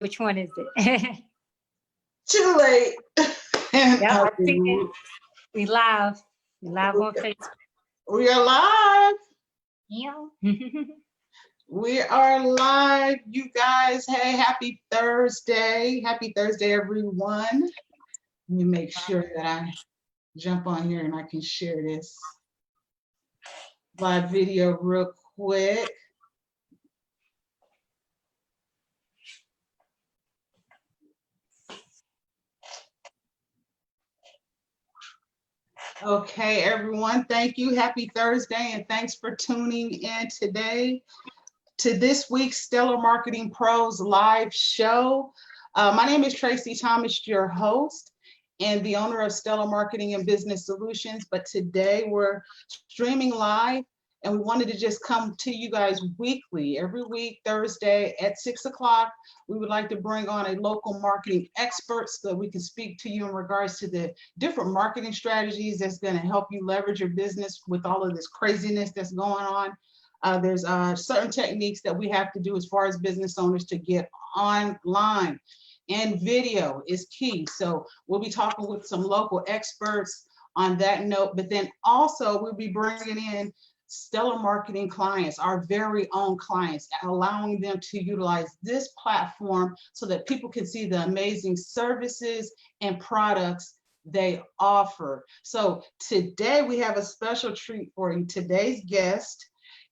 Which one is it? Too late. Yeah, I see it. We live. We live on Facebook. We are live. Yeah. We are live, you guys. Hey, happy Thursday. Happy Thursday, everyone. Let me make sure that I jump on here and I can share this live video real quick. Okay, everyone, thank you. Happy Thursday, and thanks for tuning in today to this week's Stellar Marketing Pros live show. My name is Tracy Thomas, your host and the owner of Stellar Marketing and Business Solutions. But today we're streaming live, and we wanted to just come to you guys weekly, every week, Thursday at 6 o'clock. We would like to bring on a local marketing expert so that we can speak to you in regards to the different marketing strategies that's going to help you leverage your business with all of this craziness that's going on. There's certain techniques that we have to do as far as business owners to get online, and video is key. So we'll be talking with some local experts on that note, but then also we'll be bringing in stellar marketing clients, our very own clients, allowing them to utilize this platform so that people can see the amazing services and products they offer. So today we have a special treat for you. Today's guest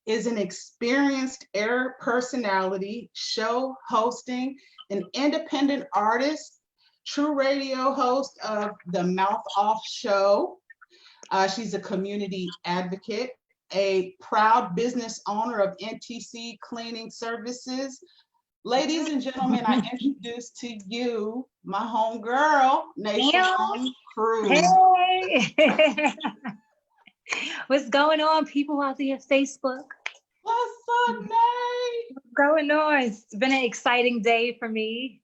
is an experienced air personality, show hosting, an independent artist, true radio host of the Mouth Off Show. She's a community advocate, a proud business owner of NTC Cleaning Services. Ladies and gentlemen, I introduce to you my home girl, Naysimone. Hey. What's going on, people out there on Facebook? What's up, Nay? What's going on? It's been an exciting day for me.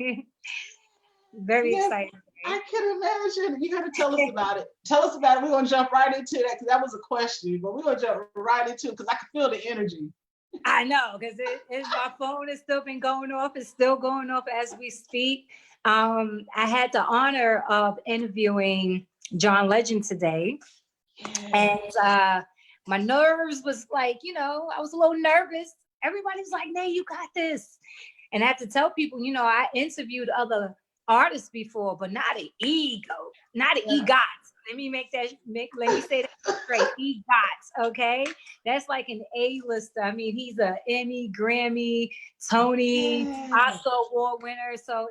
Very exciting. I can imagine. You got to tell us about it. Tell us about it. We're going to jump right into that because that was a question, but we're going to jump right into it because I can feel the energy. I know, because my phone has still been going off. It's still going off as we speak. I had the honor of interviewing John Legend today. And my nerves was like, I was a little nervous. Everybody's like, Nay, you got this. And I had to tell people, I interviewed other artists before, but not an ego, not an EGOT. Let me say that straight. EGOT, okay? That's like an A-lister. I mean, he's an Emmy, Grammy, Tony, Oscar Award winner. So,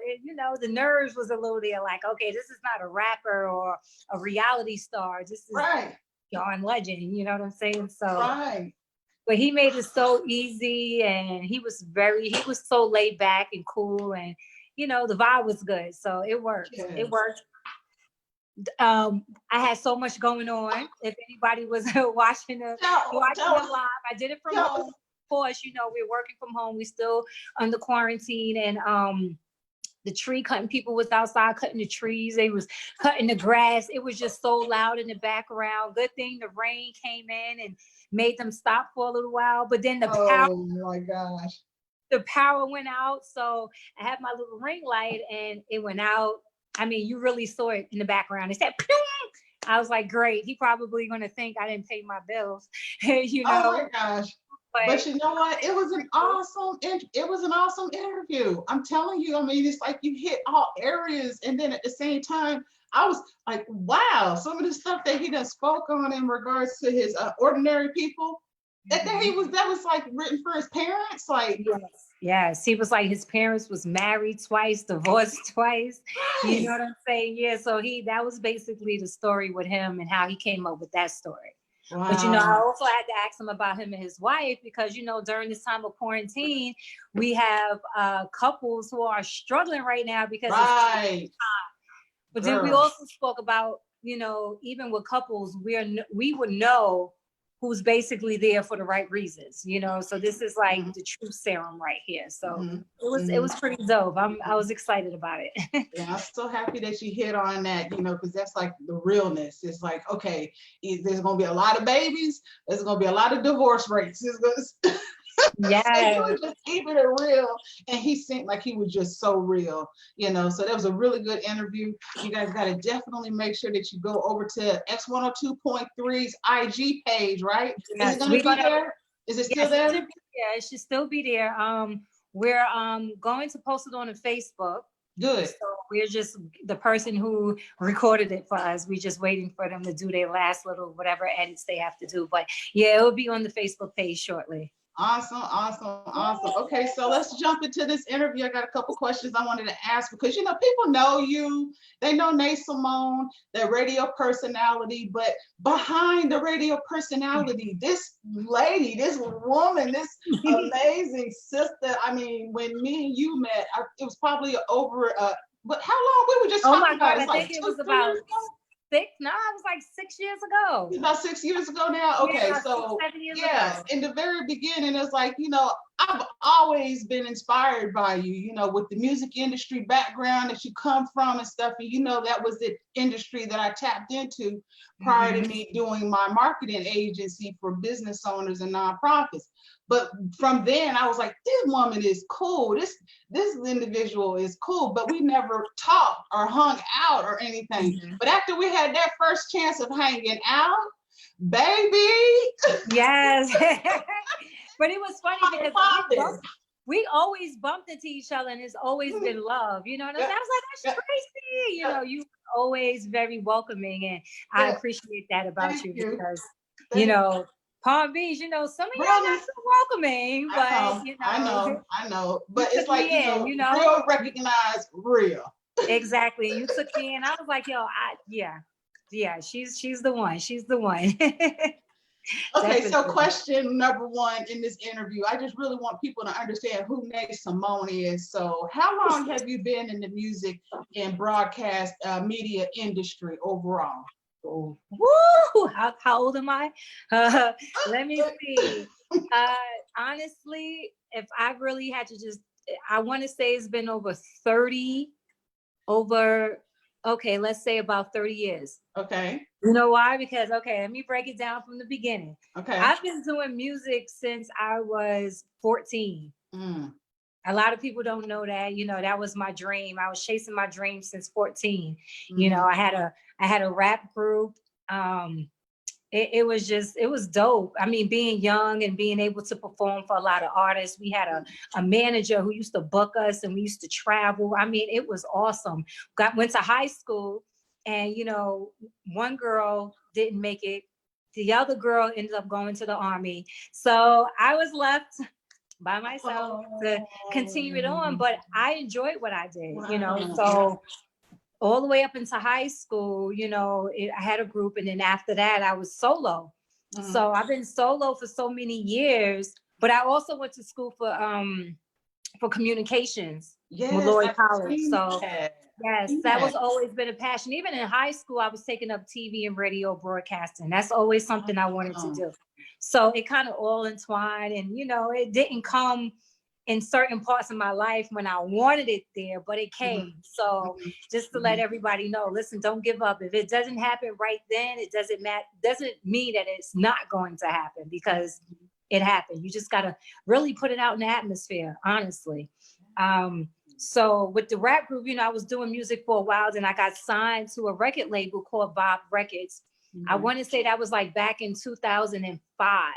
the nerves was a little there like, okay, this is not a rapper or a reality star. This is John Legend, you know what I'm saying? So, but he made it so easy, and he was so laid back and cool, and the vibe was good. So it worked. Yes. It worked. I had so much going on. If anybody was watching it live, I did it from home. Of course, we're working from home. We still under quarantine, and the tree cutting people was outside cutting the trees. They was cutting the grass. It was just so loud in the background. Good thing the rain came in and made them stop for a little while. But then the power. Oh my gosh. The power went out. So I had my little ring light and it went out. I mean, you really saw it in the background. It said, Pew! I was like, great. He probably going to think I didn't pay my bills. Oh my gosh. But you know what? It was an awesome interview. I'm telling you, I mean, it's like you hit all areas. And then at the same time, I was like, wow, some of the stuff that he done spoke on in regards to his ordinary people, that was like written for his parents. Like, yes. He was like, his parents was married twice, divorced twice. Right. You know what I'm saying? Yeah. So that was basically the story with him and how he came up with that story. Wow. But, I also had to ask him about him and his wife because, during this time of quarantine, we have couples who are struggling right now because it's time. But then we also spoke about, even with couples, we would know who's basically there for the right reasons, so this is like the truth serum right here. So it was pretty dope. I was excited about it. Yeah, I'm so happy that you hit on that, because that's like the realness. It's like, okay, there's going to be a lot of babies. There's going to be a lot of divorce rates. Yes. You were just keeping it real. And he seemed like he was just so real, So that was a really good interview. You guys got to definitely make sure that you go over to X102.3's IG page, right? Is Yes, it going we're to be gonna. there? Is it still Yes, it there? should be there. It should still be there. We're going to post it on the Facebook. Good. So we're just the person who recorded it for us. We're just waiting for them to do their last little whatever edits they have to do. But yeah, it will be on the Facebook page shortly. Awesome, awesome, awesome. Okay, so let's jump into this interview. I got a couple questions I wanted to ask because people know you, they know Naysimone, the radio personality, but behind the radio personality, this lady, this woman, this amazing sister. I mean, when me and you met, it was probably over. But how long we were just Oh talking my God, about? I think it was about 6. No, it was like 6 years ago. About 6 years ago now. Okay, Yeah, so 6, 7 years yeah, ago. in the very beginning, it's like I've always been inspired by you. With the music industry background that you come from and stuff, and that was the industry that I tapped into prior to me doing my marketing agency for business owners and nonprofits. But from then, I was like, this woman is cool. This individual is cool. But we never talked or hung out or anything. But after we had that first chance of hanging out, baby. Yes. But it was funny because we always bumped into each other and it's always been love. And I was like, that's Tracy. You always very welcoming. And I appreciate that about you because, Palm Beach, some of y'all not so welcoming, but I know. But it's like, in, real recognize real. Exactly. You took me in. I was like, yo, yeah, she's the one. She's the one. Okay, so question number one in this interview, I just really want people to understand who Naysimone is. So how long have you been in the music and broadcast media industry overall? Woo! How old am I? Let me see. Honestly, if I really had to I want to say it's been let's say about 30 years. Okay. You know why? Because, let me break it down from the beginning. Okay. I've been doing music since I was 14. A lot of people don't know that. That was my dream. I was chasing my dream since 14. I had a rap group. It was dope. I mean, being young and being able to perform for a lot of artists. We had a manager who used to book us and we used to travel. I mean, it was awesome. Went to high school and, one girl didn't make it. The other girl ended up going to the Army. So I was left by myself to continue it on, but I enjoyed what I did, so all the way up into high school, I had a group, and then after that, I was solo. So I've been solo for so many years, but I also went to school for communications, Lloyd College. So yes, that was always been a passion. Even in high school, I was taking up TV and radio broadcasting. That's always something I wanted to do. So it kind of all entwined, and it didn't come in certain parts of my life when I wanted it there, but it came. So just to let everybody know, listen, don't give up. If it doesn't happen right then, it doesn't mean that it's not going to happen, because it happened. You just got to really put it out in the atmosphere, honestly. So with the rap group, I was doing music for a while, then I got signed to a record label called Bob Records. I want to say that was like back in 2005.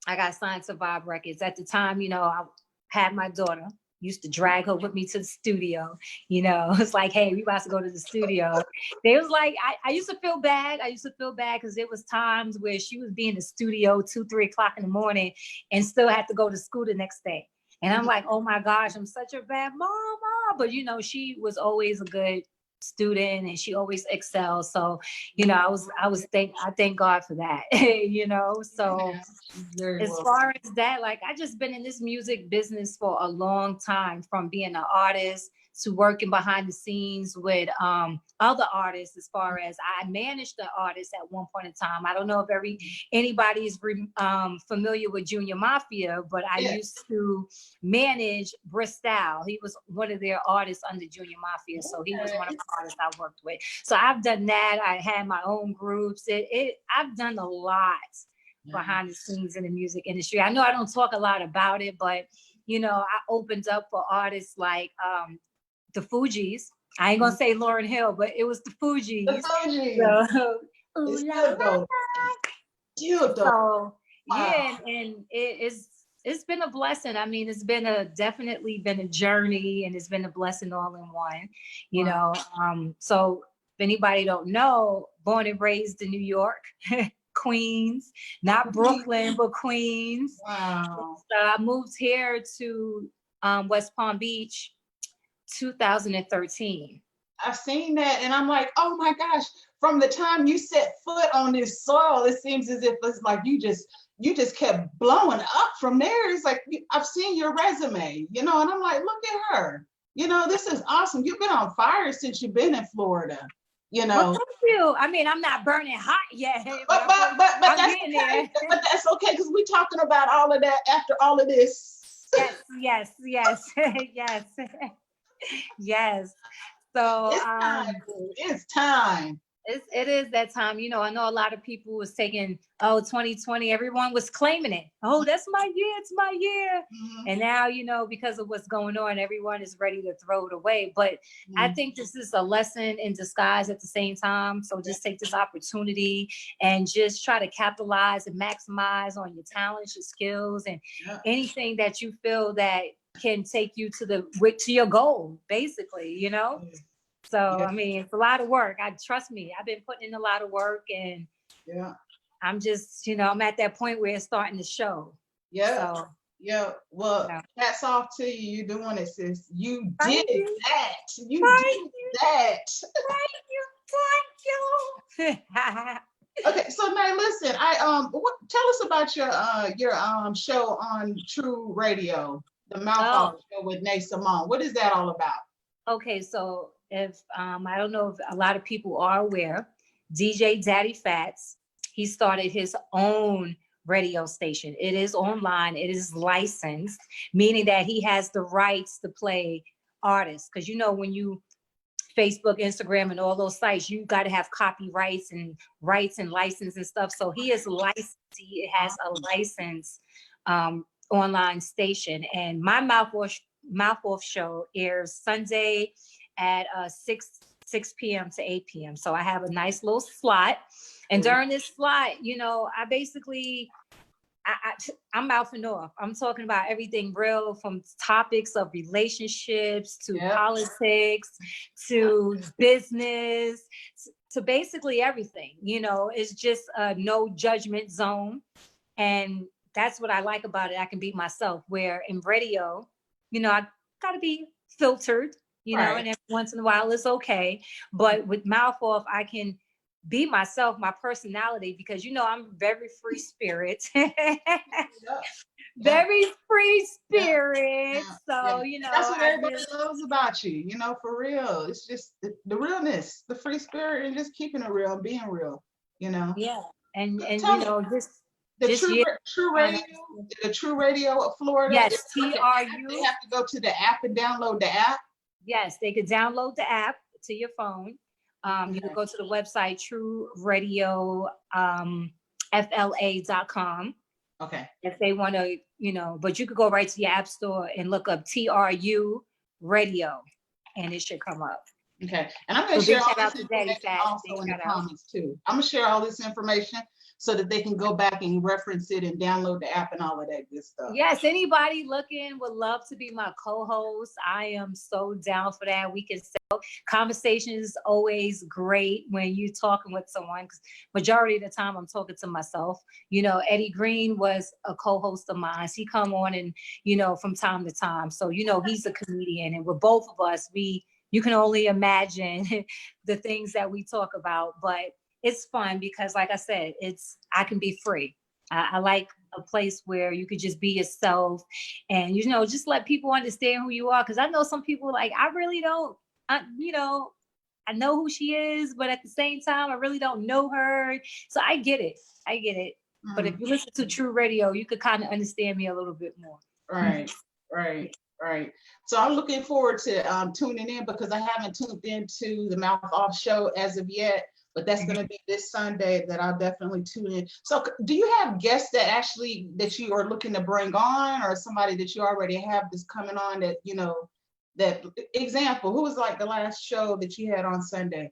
I got signed to Bob Records. At the time, I had my daughter, used to drag her with me to the studio. It's like, hey, we about to go to the studio. They was like, I used to feel bad. Because there was times where she would be in the studio 2, 3 o'clock in the morning and still had to go to school the next day. And I'm like, oh my gosh, I'm such a bad mama. But, she was always a good student and she always excelled. So, I thank God for that, so as far as that, like, I just been in this music business for a long time, from being an artist to working behind the scenes with other artists. As far as I managed the artist at one point in time. I don't know if anybody is familiar with Junior Mafia, but I used to manage Bristol. He was one of their artists under Junior Mafia, so he was one of the artists I worked with. So I've done that. I had my own groups. I've done a lot behind the scenes in the music industry. I know I don't talk a lot about it, but you know, I opened up for artists like the Fugees. I ain't gonna say Lauryn Hill, but it was the Fugees. The Fugees. So, It's still dope. Still dope. So Wow. yeah, and it's been a blessing. I mean, it's been definitely been a journey, and it's been a blessing all in one, you know. So if anybody don't know, born and raised in New York, Queens, not Brooklyn, but Queens. Wow. So I moved here to West Palm Beach 2013. I've seen that and I'm like, oh my gosh, from the time you set foot on this soil, it seems as if it's like you just kept blowing up from there. It's like, I've seen your resume, you know, and I'm like, look at her. You know, this is awesome. You've been on fire since you've been in Florida, you know. Well, thank you. I mean, I'm not burning hot yet. But that's okay. But that's okay, because we're talking about all of that after all of this. Yes. Yes. So it's time. It is that time. You know, I know a lot of people was taking, 2020, everyone was claiming it. Oh, that's my year, it's my year. Mm-hmm. And now, you know, because of what's going on, everyone is ready to throw it away. But I think this is a lesson in disguise at the same time. So just take this opportunity and just try to capitalize and maximize on your talents, your skills, and anything that you feel that can take you to your goal, basically, you know? So, I mean, it's a lot of work. Trust me, I've been putting in a lot of work, and I'm just, you know, I'm at that point where it's starting to show. Well, hats off to you. You're doing it, sis. You did that. You did that. Thank you. Okay, so now listen, tell us about your show on True Radio, the Mouth Off Show with Naysimone. What is that all about? Okay, so if I don't know if a lot of people are aware, DJ Daddy Fats, he started his own radio station. It is online, it is licensed, meaning that he has the rights to play artists. Because you know, when you Facebook, Instagram, and all those sites, you got to have copyrights and rights and license and stuff. So he is licensed. He has a license online station, and my Mouth Off show airs Sunday at 6 p.m. to 8 p.m. So I have a nice little slot, and during this slot, you know, I basically I'm mouthing off. I'm talking about everything real, from topics of relationships to politics to business to basically everything. You know, it's just a no judgment zone, and that's what I like about it. I can be myself, where in radio, you know, I gotta be filtered, you know, and every once in a while it's okay. But with Mouth Off, I can be myself, my personality, because, you know, I'm very free spirit. Very free spirit. So, you know, that's what everybody loves about you, you know, for real. It's just the realness, the free spirit, and just keeping it real and being real, you know. Yeah. And you know, the True Radio of Florida. Yes, TRU. They have to go to the app and download the app. Yes, they could download the app to your phone. You can go to the website trueradiofla.com. Okay. If they want to, you know, but you could go right to your app store and look up TRU Radio, and it should come up. Okay. And I'm going to share all this information also in the comments too. I'm going to share all this information so that they can go back and reference it and download the app and all of that good stuff. Yes, anybody looking would love to be my co-host. I am so down for that. We can sell. Conversation is always great when you're talking with someone, because majority of the time I'm talking to myself. You know, Eddie Green was a co-host of mine. He come on and, you know, from time to time. So, you know, he's a comedian, and with both of us, you can only imagine the things that we talk about, but it's fun because, like I said, I can be free. I like a place where you could just be yourself, and, you know, just let people understand who you are. Because I know some people, like, I really don't, you know, I know who she is, but at the same time, I really don't know her. So I get it. Mm-hmm. But if you listen to True Radio, you could kind of understand me a little bit more. Right. So I'm looking forward to tuning in, because I haven't tuned into the Mouth Off show as of yet. but that's going to be this Sunday that I'll definitely tune in. So do you have guests that you are looking to bring on, or somebody that you already have that's coming on that, that example, who was like the last show that you had on Sunday?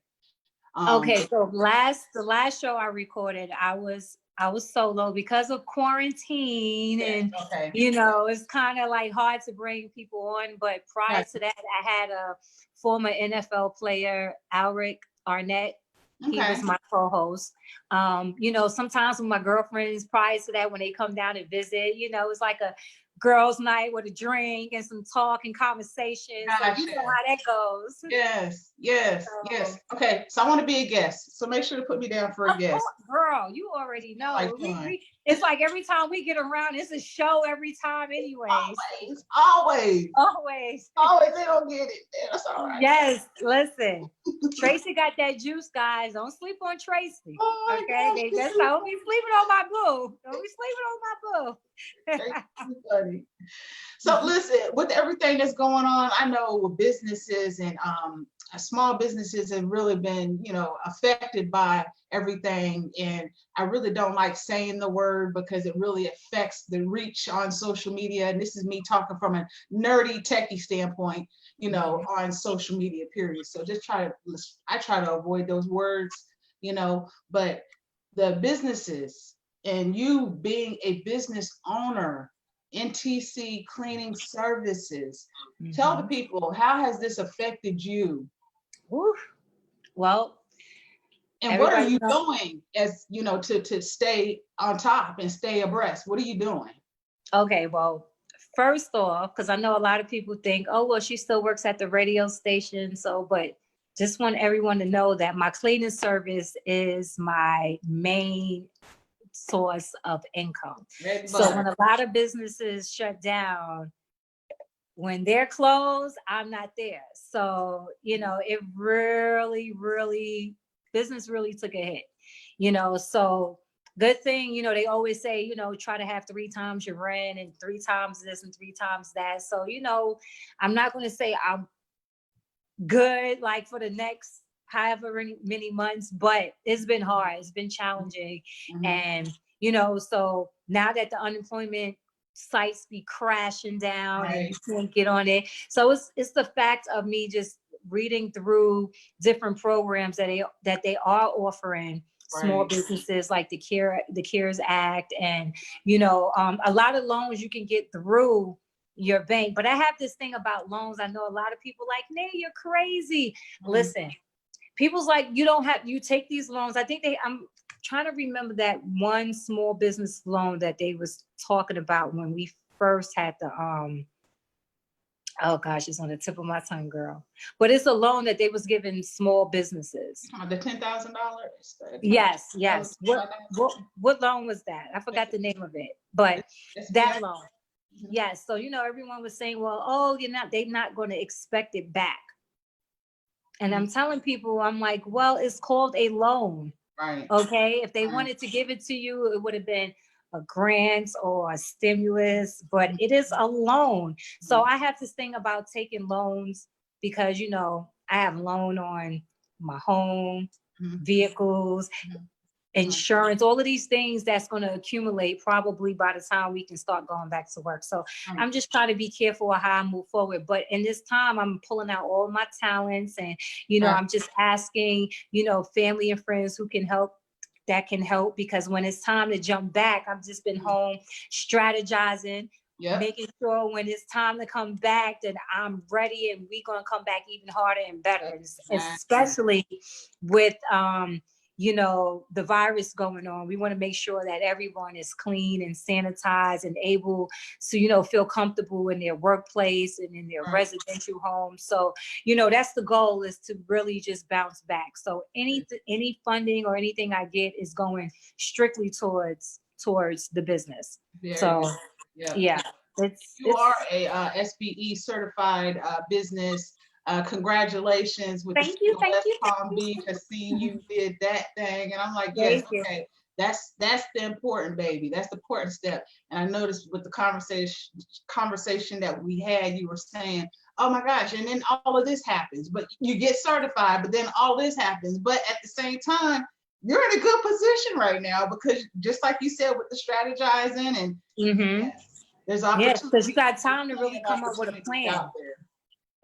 Okay, so the last show I recorded, I was solo because of quarantine, and okay. it's kind of like hard to bring people on. But prior to that, I had a former NFL player, Alric Arnett. He was my co-host. Sometimes with my girlfriends prior to that, when they come down and visit, it's like a girls' night with a drink and some talk and conversation. Gotcha. So you know how that goes. Yes. Okay, so I want to be a guest. So make sure to put me down for a guest. Girl, you already know. It's like every time we get around, it's a show every time anyways. Always. They don't get it. That's all right. Yes, listen. Tracy got that juice, guys. Don't sleep on Tracy. Okay, don't be sleeping on my boo. Don't be sleeping on my boo. Funny. So listen, with everything that's going on, I know with businesses and small businesses have really been, affected by everything. And I really don't like saying the word because it really affects the reach on social media. And this is me talking from a nerdy techie standpoint, on social media, period. So I try to avoid those words, but the businesses and you being a business owner, NTC Cleaning Services, tell the people, how has this affected you? Well, and what are you doing as to stay on top and stay abreast? What are you doing? Okay, well, first off, because I know a lot of people think, oh, well, she still works at the radio station. But just want everyone to know that my cleaning service is my main source of income. So when a lot of businesses shut down, when they're closed, I'm not there. So, it really, business really took a hit, so good thing, they always say, try to have 3 times your rent and 3 times this and 3 times that. So, I'm not going to say I'm good, like for the next however many months, but it's been hard. It's been challenging. And, so now that the unemployment sites be crashing down and you can't get on it. So it's the fact of me just reading through different programs that they are offering small businesses, like the CARES Act, and a lot of loans you can get through your bank. But I have this thing about loans. I know a lot of people like, Nay, you're crazy. Listen, people's like, you take these loans. I think I'm trying to remember that one small business loan that they was talking about when we first had the oh gosh, it's on the tip of my tongue, girl. But it's a loan that they was giving small businesses. The $10,000? Yes. What loan was that? I forgot the name of it, but that loan. Yes. So, everyone was saying, well, they're not going to expect it back. And I'm telling people, I'm like, well, it's called a loan. Right. Okay. If they wanted to give it to you, it would have been a grant or a stimulus, but it is a loan. So I have this thing about taking loans because, I have loan on my home, vehicles, insurance, all of these things that's going to accumulate probably by the time we can start going back to work. So I'm just trying to be careful of how I move forward. But in this time, I'm pulling out all my talents and, I'm just asking, family and friends who can help, that can help, because when it's time to jump back, I've just been home strategizing, making sure when it's time to come back that I'm ready and we're going to come back even harder and better, especially with, the virus going on. We want to make sure that everyone is clean and sanitized and able to, feel comfortable in their workplace and in their residential home. So, that's the goal, is to really just bounce back. So any funding or anything I get is going strictly towards the business. So, you are a SBE certified business. Congratulations with thank you. Palm Beach. I seen you did that thing, and I'm like, yes, okay, that's the important, baby. That's the important step. And I noticed with the conversation that we had, you were saying oh my gosh, and then all of this happens, but you get certified, but then all this happens. But at the same time, you're in a good position right now because just like you said with the strategizing and yes, there's Yes, because opportunity. you got time to really come up with a plan.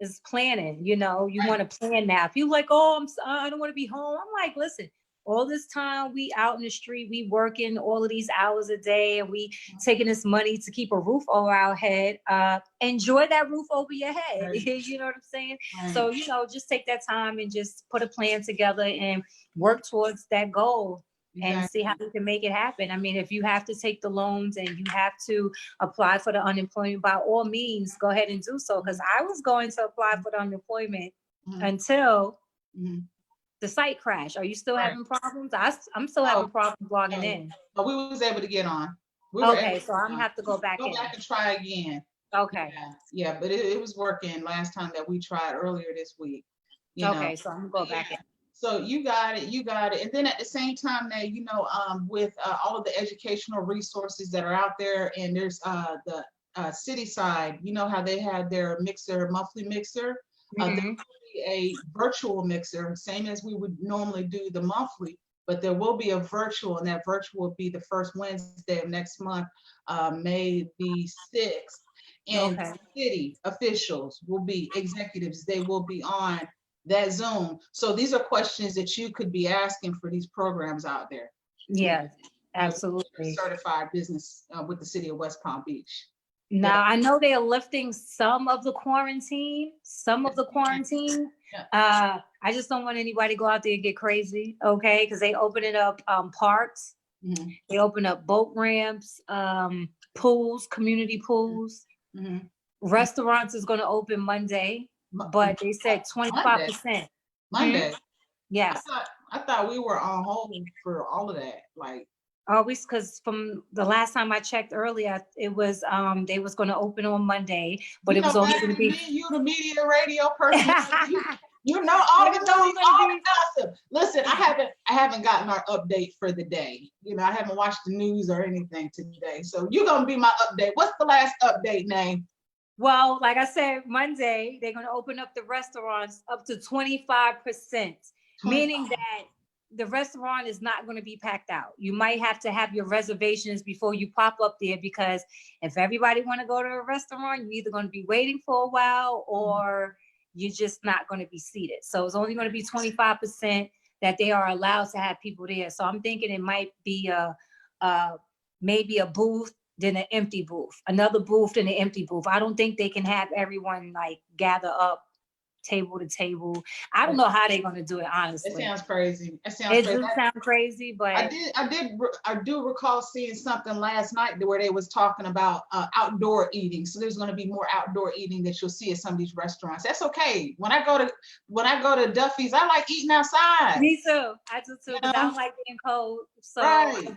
It's planning, you want to plan now. If you like, oh, I don't want to be home. I'm like, listen, all this time we out in the street, we working all of these hours a day, and we taking this money to keep a roof over our head. Enjoy that roof over your head. Right. You know what I'm saying? Right. So, just take that time and just put a plan together and work towards that goal. And see how you can make it happen. I mean, if you have to take the loans and you have to apply for the unemployment, by all means, go ahead and do so. Because I was going to apply for the unemployment until the site crashed. Are you still having problems? I'm still having problems logging in. But we was able to get on. Okay, so I'm gonna have to go back in. Go back and try again. Okay. Yeah, but it was working last time that we tried earlier this week. Okay, so I'm gonna go back in. So you got it. And then at the same time that, with all of the educational resources that are out there, and there's the city side, how they had their monthly mixer, there will be a virtual mixer, same as we would normally do the monthly, but there will be a virtual, and that virtual will be the first Wednesday of next month, May the 6th. And city officials will be executives. They will be on that Zoom. So these are questions that you could be asking for these programs out there. Yes, absolutely. Certified business with the city of West Palm Beach. Now, I know they are lifting some of the quarantine. I just don't want anybody to go out there and get crazy, okay? Because they opening up parks. They open up boat ramps, pools, community pools. Restaurants is going to open Monday. But they said 25%. Monday. Yes. I thought we were on hold for all of that. Always, because from the last time I checked earlier, it was they was going to open on Monday, but it was only going to be. You the media radio person. you know all the news, all the gossip. Listen, I haven't gotten our update for the day. I haven't watched the news or anything today. So you're gonna be my update. What's the last update name? Well, like I said, Monday, they're going to open up the restaurants up to 25%, meaning that the restaurant is not going to be packed out. You might have to have your reservations before you pop up there, because if everybody want to go to a restaurant, you're either going to be waiting for a while or you're just not going to be seated. So it's only going to be 25% that they are allowed to have people there. So I'm thinking it might be maybe a booth, then an empty booth, another booth, then an empty booth. I don't think they can have everyone gather up table to table. I don't know how they're going to do it, honestly. It sounds crazy. It does sound crazy, but I do recall seeing something last night where they was talking about outdoor eating. So there's going to be more outdoor eating that you'll see at some of these restaurants. That's okay. When I go to Duffy's, I like eating outside. Me too. I do too. Because I don't like being cold. So I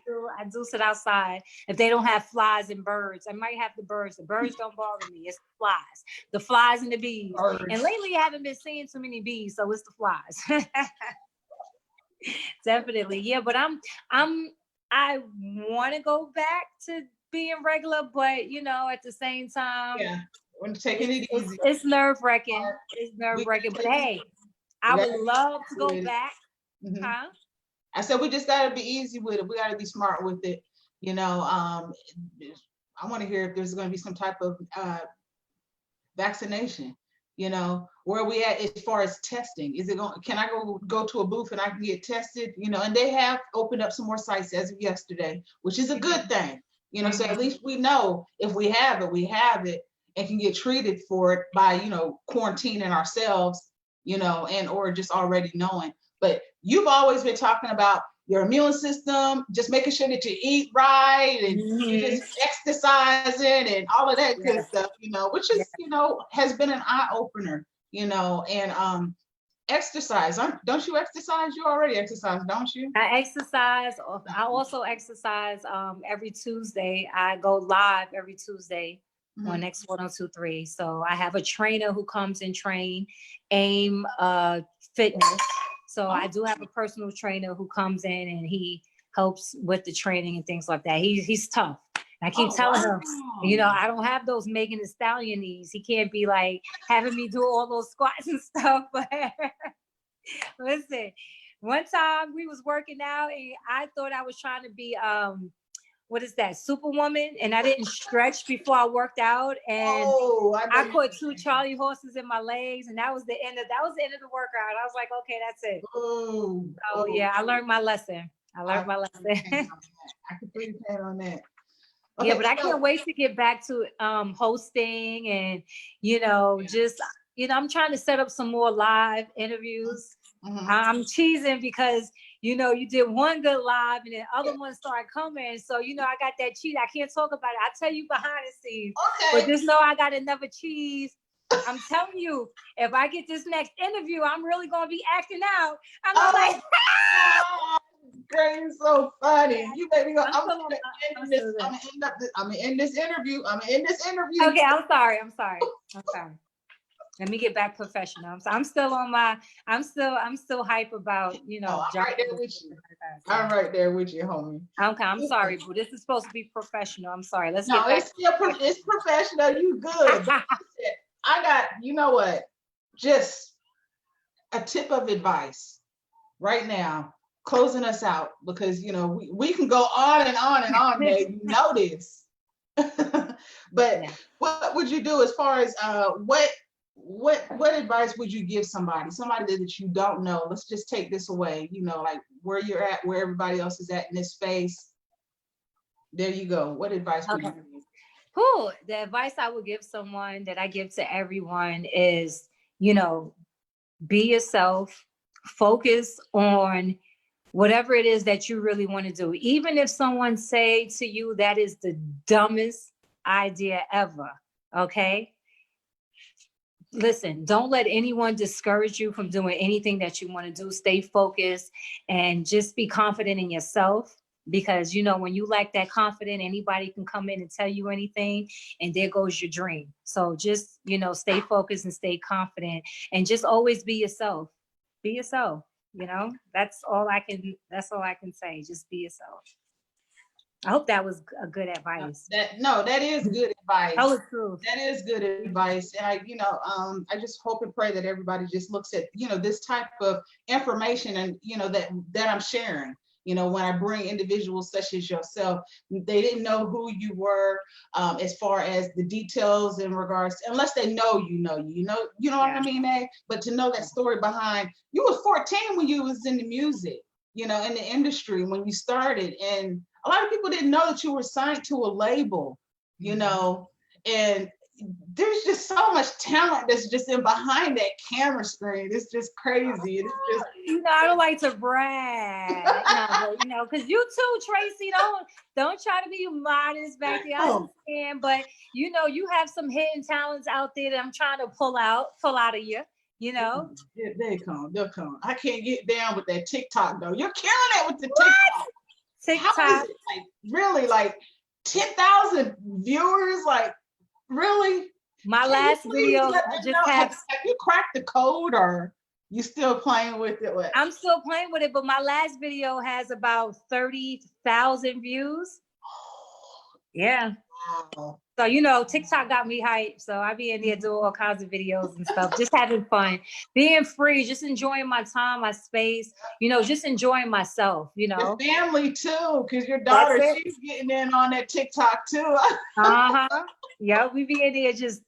do sit outside. If they don't have flies and birds, I might have the birds. The birds don't bother me. It's the flies. The flies and the bees. Birds. And lately I haven't been seeing too many bees, so it's the flies. Definitely. Yeah, but I want to go back to being regular, but at the same time, we're taking it easy. It's nerve-wracking. It's nerve-wracking. But hey, I would love to go back. Huh? I said we just gotta be easy with it. We gotta be smart with it. I want to hear if there's going to be some type of vaccination. Where are we at as far as testing? Can I go to a booth and I can get tested? And they have opened up some more sites as of yesterday, which is a good thing. So at least we know if we have it and can get treated for it by, quarantining ourselves, and or just already knowing. But you've always been talking about your immune system, just making sure that you eat right and you just exercising and all of that good stuff, which is, has been an eye opener, and exercise. Don't you exercise? You already exercise, don't you? I exercise. I also exercise every Tuesday. I go live every Tuesday on X1023. So I have a trainer who comes and train AIM Fitness. So I do have a personal trainer who comes in and he helps with the training and things like that. He's tough. I keep Oh, telling him, you know, wow. I don't have those Megan Thee Stallion knees. He can't be like having me do all those squats and stuff. But listen, one time we was working out and I thought I was trying to be what is that, Superwoman, and I didn't stretch before I worked out, and Oh, I I know caught two Charlie horses in my legs, and that was the end of the workout. I was like, okay, that's it. Oh, So yeah, I learned my lesson. I learned my lesson. I can put your hand on that. Yeah, Okay, but I so can't wait to get back to hosting and just I'm trying to set up some more live interviews. mhm. I'm cheesing because you did one good live and then other ones started coming. So I got that cheese. I can't talk about it. I tell you behind the scenes, but Okay. just know I got another cheese. I'm telling you, if I get this next interview, I'm really gonna be acting out. I'm gonna Oh, like, Gray, you're so funny. You made me go. I'm I'm gonna I'm end this. so good. I'm gonna end up. I'm gonna end this interview. I'm gonna end this interview. Okay, I'm sorry. Let me get back professional. I'm still on my. I'm still hype about Oh, I'm job. right there with you. I'm right there with you, homie. Okay, I'm sorry, but this is supposed to be professional. I'm sorry. Let's No, get back. it's still it's professional. You good? But listen, I got. You know what? Just a tip of advice right now, closing us out because we can go on and on and on, Nate. You know this. But Yeah. what would you do as far as what advice would you give somebody that you don't know? Let's just take this away, like where you're at, where everybody else is at in this space. There you go. What advice would you Okay. give? Cool. The advice I would give someone that I give to everyone is, be yourself, focus on whatever it is that you really want to do. Even if someone say to you that is the dumbest idea ever, okay? Listen, don't let anyone discourage you from doing anything that you want to do. Stay focused and just be confident in yourself because when you lack that confidence, anybody can come in and tell you anything and there goes your dream. So just stay focused and stay confident and just always be yourself. Be yourself. That's all I can say. Just be yourself. I hope that was a good advice. That is good advice. That was true. That is good advice. And I just hope and pray that everybody just looks at, this type of information and, that I'm sharing, when I bring individuals such as yourself, they didn't know who you were, as far as the details in regards, unless they know, what I mean, eh? But to know that story behind, you was 14 when you was in the music, in the industry, when you started. And a lot of people didn't know that you were signed to a label, and there's just so much talent that's just in behind that camera screen. It's just crazy. It's just I don't like to brag, but because you too, Tracy, don't try to be modest back there. I understand, but you have some hidden talents out there that I'm trying to pull out of you. Yeah, they'll come. I can't get down with that TikTok though. You're killing it with the TikTok. TikTok. How is it, like, really, like 10,000 viewers? Like, really? My last video just have you cracked the code, or you still playing with it? What? I'm still playing with it, but my last video has about 30,000 views. Yeah. Wow. So, TikTok got me hyped. So I be in there doing all kinds of videos and stuff, just having fun, being free, just enjoying my time, my space, just enjoying myself, Your family too, because your daughter, she's getting in on that TikTok too. Yeah, we be in there just,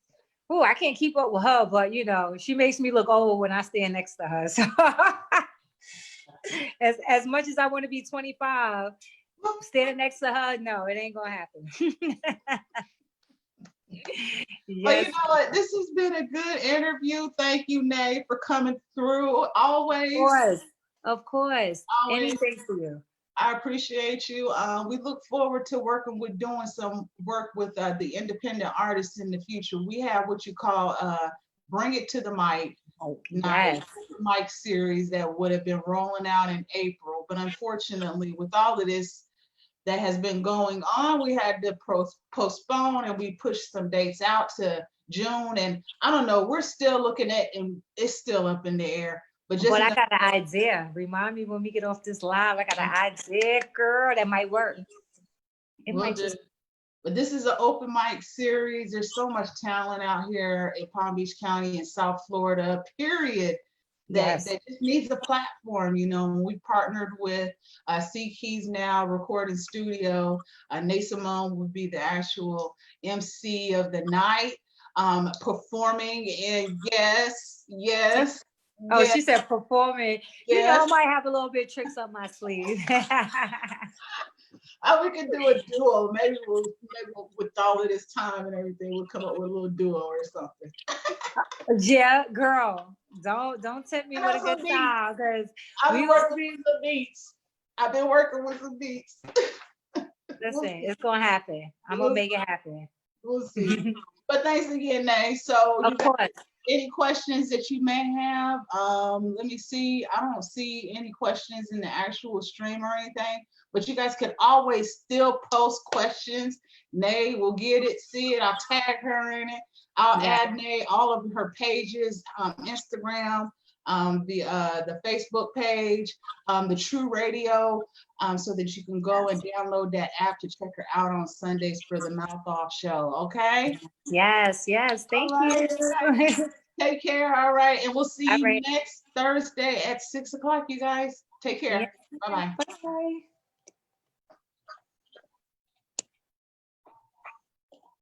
I can't keep up with her, but she makes me look old when I stand next to her. So as much as I want to be 25, standing next to her, no, it ain't gonna happen. Yes. Well, you know what? This has been a good interview. Thank you, Nay, for coming through. Always. Of course. Always. Anything for you. I appreciate you. We look forward to doing some work with the independent artists in the future. We have what you call Bring It to the Mic. Yes. Mic series that would have been rolling out in April, but unfortunately, with all of this that has been going on, we had to postpone, and we pushed some dates out to June. And I don't know, we're still looking at, and it's still up in the air. But I got an idea. Remind me when we get off this live. I got an idea, girl, that might work. It might just But this is an open mic series. There's so much talent out here in Palm Beach County and South Florida, period, Yes. that just needs a platform. You know, we partnered with C Keys Now Recording Studio. Naysimone would be the actual MC of the night, performing. And yes. Oh, yes, she said performing. You know, yes. I might have a little bit of tricks up my sleeve. We can do a duo. Maybe with all of this time and everything, we'll come up with a little duo or something. Yeah, girl, don't tempt me with a That's good what time, because I've we been gonna working be. with some beats. I've been working with some beats. Listen, it's gonna happen. I'm gonna make it happen. We'll see. But thanks again, Nay. So you Of got course. any questions that you may have? Let me see. I don't see any questions in the actual stream or anything, but you guys can always still post questions. Nay will get it, see it. I'll tag her in it. I'll Yeah. add Nay all of her pages, Instagram, the Facebook page, the True Radio, so that you can go and download that app to check her out on Sundays for the Mouth Off show. Okay. Yes. Thank All right. you. Take care. All right. And we'll see All you right. next Thursday at 6 o'clock, you guys. Take care. Yeah. Bye-bye. Bye.